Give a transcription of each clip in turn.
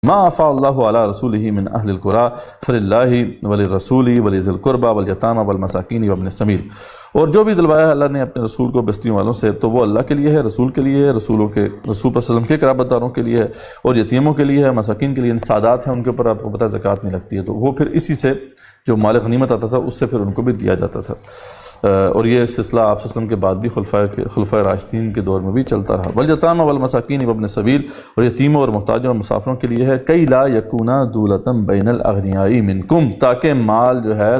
ما افاء اللہ علی رسولہ من اہل القریٰ فللہ وللرسول ولذی القربى والیتامى والمساکین وابن السبیل، اور جو بھی دلوایا ہے اللہ نے اپنے رسول کو بستیوں والوں سے تو وہ اللہ کے لیے ہے، رسول کے لیے ہے، رسول صلی اللہ علیہ وسلم کے قرابت داروں کے لیے ہے، اور یتیموں کے لیے ہے، مساکین کے لیے، سادات ہیں ان کے اوپر آپ کو پتہ زکوٰۃ نہیں لگتی ہے، تو وہ پھر اسی سے جو مال غنیمت آتا تھا اس سے پھر ان کو بھی دیا جاتا تھا۔ اور یہ سلسلہ آپ صلی اللہ علیہ وسلم کے بعد بھی خلفائے راشدین کے دور میں بھی چلتا رہا۔ والیتامى والمساکین وابن السبیل، اور یتیموں اور محتاجوں اور مسافروں کے لیے ہے، کئی لا یکونا دولۃ بین الاغنیاء منکم، تاکہ مال جو ہے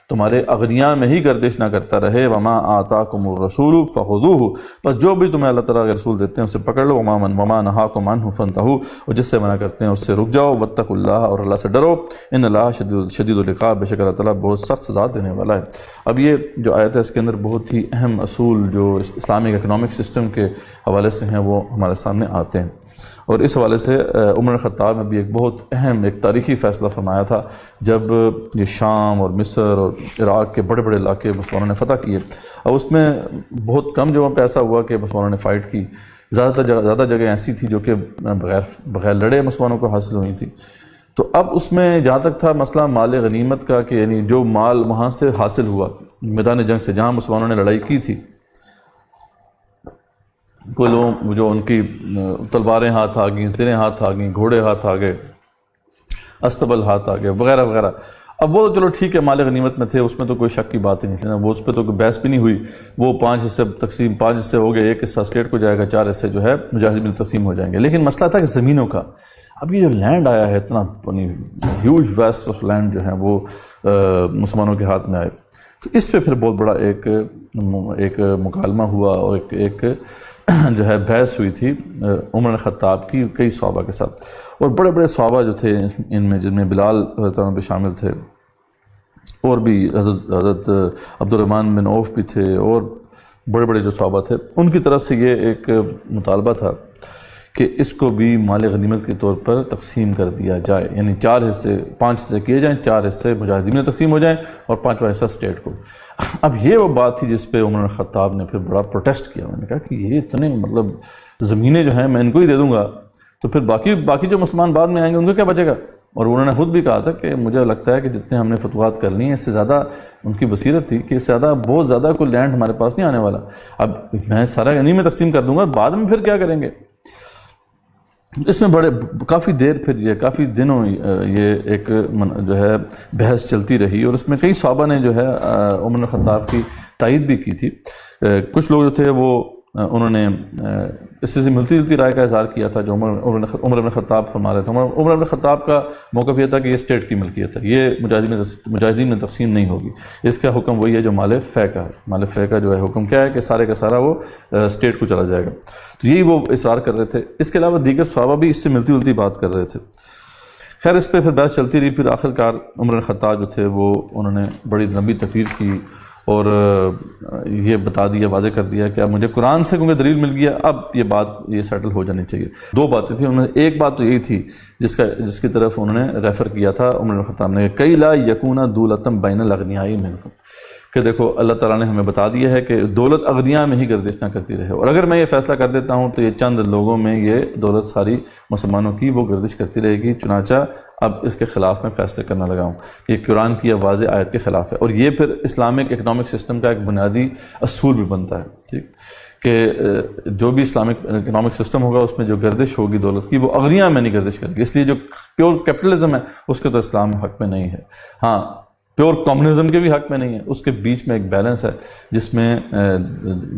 تمہارے اغنیاء میں ہی گردش نہ کرتا رہے۔ وما آتاکم الرسول فخذوہ، بس جو بھی تمہیں اللہ تعالیٰ کے رسول دیتے ہیں اسے پکڑ لو۔ وما نہاکم عنہ فانتہوا، اور جس سے منع کرتے ہیں اس سے رک جاؤ۔ واتقوا اللہ، اور اللہ سے ڈرو۔ ان اللہ شدید العقاب، بے شک اللہ تعالیٰ بہت سخت سزا دینے والا ہے۔ اب یہ جو آیت ہے اس کے اندر بہت ہی اہم اصول جو اسلامک اکنامک سسٹم کے حوالے سے ہیں وہ ہمارے سامنے آتے ہیں، اور اس حوالے سے عمر بن خطاب نے بھی ایک بہت اہم ایک تاریخی فیصلہ فرمایا تھا جب یہ شام اور مصر اور عراق کے بڑے بڑے علاقے مسلمانوں نے فتح کیے۔ اب اس میں بہت کم جگہوں پہ ایسا ہوا کہ مسلمانوں نے فائٹ کی، زیادہ جگہ ایسی تھی جو کہ بغیر لڑے مسلمانوں کو حاصل ہوئی تھی۔ تو اب اس میں جہاں تک تھا مسئلہ مال غنیمت کا کہ یعنی جو مال وہاں سے حاصل ہوا میدان جنگ سے جہاں مسلمانوں نے لڑائی کی تھی، کوئی لوگ جو ان کی تلواریں ہاتھ آ گئیں، زریں ہاتھ آ گئیں، گھوڑے ہاتھ آ گئے، استبل ہاتھ آ گئے وغیرہ وغیرہ، اب وہ چلو ٹھیک ہے مال غنیمت میں تھے، اس میں تو کوئی شک کی بات ہی نہیں تھی نا، وہ اس پہ تو کوئی بحث بھی نہیں ہوئی۔ وہ 5 حصے تقسیم، 5 حصے ہو گئے، 1 حصہ اسٹیٹ کو جائے گا، 4 حصے جو ہے مجاہدین میں تقسیم ہو جائیں گے۔ لیکن مسئلہ تھا کہ زمینوں کا، اب یہ جو لینڈ آیا ہے اتنا ہیوج ویسٹ آف لینڈ جو ہے وہ مسلمانوں کے ہاتھ میں آئے، تو اس پہ پھر بہت بڑا ایک مکالمہ ہوا اور ایک جو ہے بحث ہوئی تھی عمر بن خطاب کی کئی صحابہ کے ساتھ، اور بڑے بڑے صحابہ جو تھے ان میں، جن میں بلال رضی اللہ عنہ بھی شامل تھے، اور بھی حضرت عبد الرحمن بن عوف بھی تھے، اور بڑے بڑے جو صحابہ تھے، ان کی طرف سے یہ ایک مطالبہ تھا کہ اس کو بھی مال غنیمت کے طور پر تقسیم کر دیا جائے، یعنی 5 حصے کیے جائیں، 4 حصے مجاہدین میں تقسیم ہو جائیں اور 5واں حصہ اسٹیٹ کو۔ اب یہ وہ بات تھی جس پہ عمر بن خطاب نے پھر بڑا پروٹیسٹ کیا، انہوں نے کہا کہ یہ اتنے مطلب زمینیں جو ہیں میں ان کو ہی دے دوں گا تو پھر باقی جو مسلمان بعد میں آئیں گے ان کو کیا بچے گا؟ اور انہوں نے خود بھی کہا تھا کہ مجھے لگتا ہے کہ جتنے ہم نے فتوحات کر لی ہیں اس سے زیادہ، ان کی بصیرت تھی کہ اس سے زیادہ بہت زیادہ کوئی لینڈ ہمارے پاس نہیں آنے والا، اب میں سارا غنی میں تقسیم کر دوں گا، بعد میں پھر کیا کریں گے؟ اس میں کافی دیر پھر یہ کافی دنوں یہ ایک جو ہے بحث چلتی رہی، اور اس میں کئی صحابہ نے جو ہے عمر بن خطاب کی تائید بھی کی تھی۔ کچھ لوگ جو تھے وہ انہوں نے اس سے ملتی جلتی رائے کا اظہار کیا تھا جو عمر بن خطاب فرما رہے تھے۔ عمر بن خطاب کا موقف یہ تھا کہ یہ اسٹیٹ کی ملکیت ہے، یہ مجاہدین میں تقسیم نہیں ہوگی، اس کا حکم وہی ہے جو مال فے کا ہے۔ مال فے کا جو ہے حکم کیا ہے کہ سارے کا سارا وہ اسٹیٹ کو چلا جائے گا، تو یہی وہ اصرار کر رہے تھے۔ اس کے علاوہ دیگر صحابہ بھی اس سے ملتی جلتی بات کر رہے تھے۔ خیر اس پہ پھر بحث چلتی رہی، پھر آخرکار عمر بن خطاب جو تھے وہ انہوں نے بڑی لمبی تقریر کی اور یہ بتا دیا، واضح کر دیا کہ اب مجھے قرآن سے کیونکہ دلیل مل گیا، اب یہ سیٹل ہو جانی چاہیے۔ 2 باتیں تھیں، انہوں نے ایک بات تو یہی تھی جس کی طرف انہوں نے ریفر کیا تھا عمر بن خطاب نے، کئی لا یکونا دولۃ بین الاغنیاء منکم، کہ دیکھو اللہ تعالیٰ نے ہمیں بتا دیا ہے کہ دولت اغنیاء میں ہی گردش نہ کرتی رہے، اور اگر میں یہ فیصلہ کر دیتا ہوں تو یہ چند لوگوں میں یہ دولت ساری مسلمانوں کی وہ گردش کرتی رہے گی، چنانچہ اب اس کے خلاف میں فیصلے کرنا لگا ہوں کہ یہ قرآن کی واضح آیت کے خلاف ہے، اور یہ پھر اسلامک اکنامک سسٹم کا ایک بنیادی اصول بھی بنتا ہے، ٹھیک، کہ جو بھی اسلامک اکنامک سسٹم ہوگا اس میں جو گردش ہوگی دولت کی وہ اغنیاء میں نہیں گردش کرے گی، اس لیے جو پیور کیپٹلزم ہے اس کے تو اسلام حق میں نہیں ہے، ہاں پیور کمیونزم کے بھی حق میں نہیں ہے، اس کے بیچ میں ایک بیلنس ہے جس میں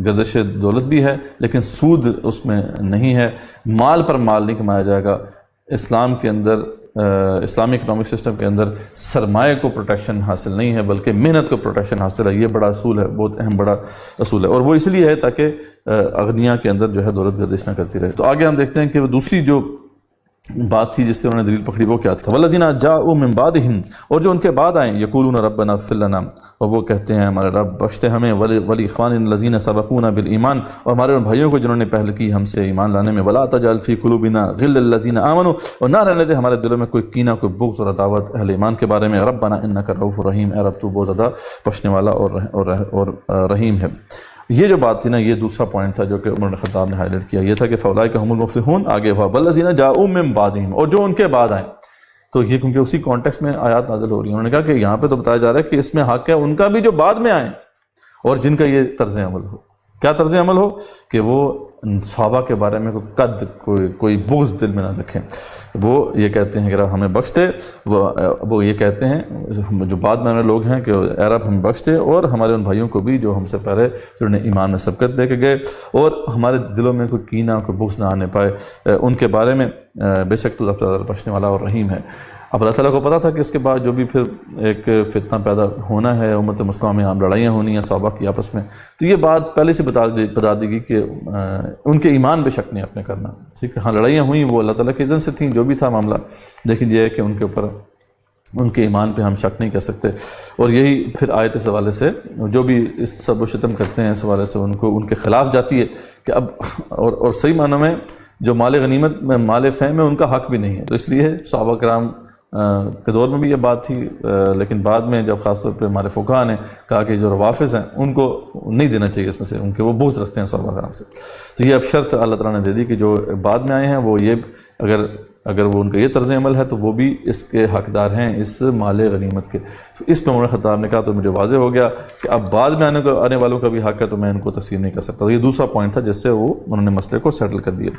گردش دولت بھی ہے لیکن سود اس میں نہیں ہے، مال پر مال نہیں کمایا جائے گا۔ اسلام کے اندر اسلامی اکنامک سسٹم کے اندر سرمایہ کو پروٹیکشن حاصل نہیں ہے بلکہ محنت کو پروٹیکشن حاصل ہے، یہ بڑا اصول ہے، بہت اہم بڑا اصول ہے، اور وہ اس لیے ہے تاکہ اغنیاء کے اندر جو ہے دولت گردش نہ کرتی رہے۔ تو آگے ہم دیکھتے ہیں کہ وہ دوسری جو بات تھی جس سے انہوں نے دلیل پکڑی وہ کیا تھا، والذین جاءوا من بعدہم، اور جو ان کے بعد آئیں، یقولون ربنا اغفر لنا، اور وہ کہتے ہیں ہمارے رب بخش دے ہمیں، ولاخواننا الذین سبقونا بالایمان، اور ہمارے ان بھائیوں کو جنہوں نے پہل کی ہم سے ایمان لانے میں، ولا تجعل فی قلوبنا غلا للذین آمنوا، اور نہ رہنے دے ہمارے دلوں میں کوئی کینہ، کوئی بغض اور عداوت اہل ایمان کے بارے میں، ربنا انک رؤوف رحیم، اے رب تو بہت زیادہ بخشنے والا اور رحیم ہے۔ یہ جو بات تھی نا، یہ دوسرا پوائنٹ تھا جو کہ عمر بن خطاب نے ہائی لائٹ کیا، یہ تھا کہ فاولئک هم المفلحون، آگے ہوا والذین جاؤوا من بعدہم، اور جو ان کے بعد آئیں. تو یہ کیونکہ اسی کانٹیکسٹ میں آیات نازل ہو رہی ہیں، انہوں نے کہا کہ یہاں پہ تو بتایا جا رہا ہے کہ اس میں حق ہے ان کا بھی جو بعد میں آئیں اور جن کا یہ طرز عمل ہو. کیا طرز عمل ہو؟ کہ وہ صحابہ کے بارے میں کوئی بغض دل میں نہ رکھیں. وہ یہ کہتے ہیں کہ رب ہمیں بخش دے، وہ یہ کہتے ہیں جو بعد میں لوگ ہیں کہ اے رب ہمیں بخش دے، اور ہمارے ان بھائیوں کو بھی جو ہم سے پہلے جنہوں نے ایمان میں سبقت لے کے گئے، اور ہمارے دلوں میں کوئی کینہ کوئی بغض نہ آنے پائے ان کے بارے میں. بے شک تو اللہ تعالیٰ بخشنے والا اور رحیم ہے. اب اللہ تعالیٰ کو پتہ تھا کہ اس کے بعد جو بھی پھر ایک فتنہ پیدا ہونا ہے، امت مسلمہ میں عام لڑائیاں ہونی ہیں صحابہ کی آپس میں، تو یہ بات پہلے سے بتا دی گئی کہ ان کے ایمان بے شک نہیں اپنے کرنا. ٹھیک ہے، ہاں لڑائیاں ہوئیں وہ اللہ تعالیٰ کے اذن سے تھیں، جو بھی تھا معاملہ، لیکن یہ ہے کہ ان کے اوپر ان کے ایمان پہ ہم شک نہیں کر سکتے. اور یہی پھر آیت اس حوالے سے جو بھی اس سب و شتم کرتے ہیں اس حوالے سے ان کے خلاف جاتی ہے کہ اب اور صحیح معنوں میں جو مال غنیمت میں مال فہ میں ان کا حق بھی نہیں ہے. تو اس لیے صحابہ کرام کے دور میں بھی یہ بات تھی، لیکن بعد میں جب خاص طور پہ ہمارے فقہاء نے کہا کہ جو روافض ہیں ان کو نہیں دینا چاہیے اس میں سے، ان کے وہ بغض رکھتے ہیں صحابہ کرام سے. تو یہ اب شرط اللہ تعالیٰ نے دے دی کہ جو بعد میں آئے ہیں وہ یہ اگر وہ ان کا یہ طرز عمل ہے تو وہ بھی اس کے حقدار ہیں اس مال غنیمت کے. تو اس پہ عمر خطاب نے کہا تو مجھے واضح ہو گیا کہ اب بعد میں آنے والوں کا بھی حق ہے، تو میں ان کو تقسیم نہیں کر سکتا. تو یہ دوسرا پوائنٹ تھا جس سے انہوں نے مسئلے کو سیٹل کر دیا.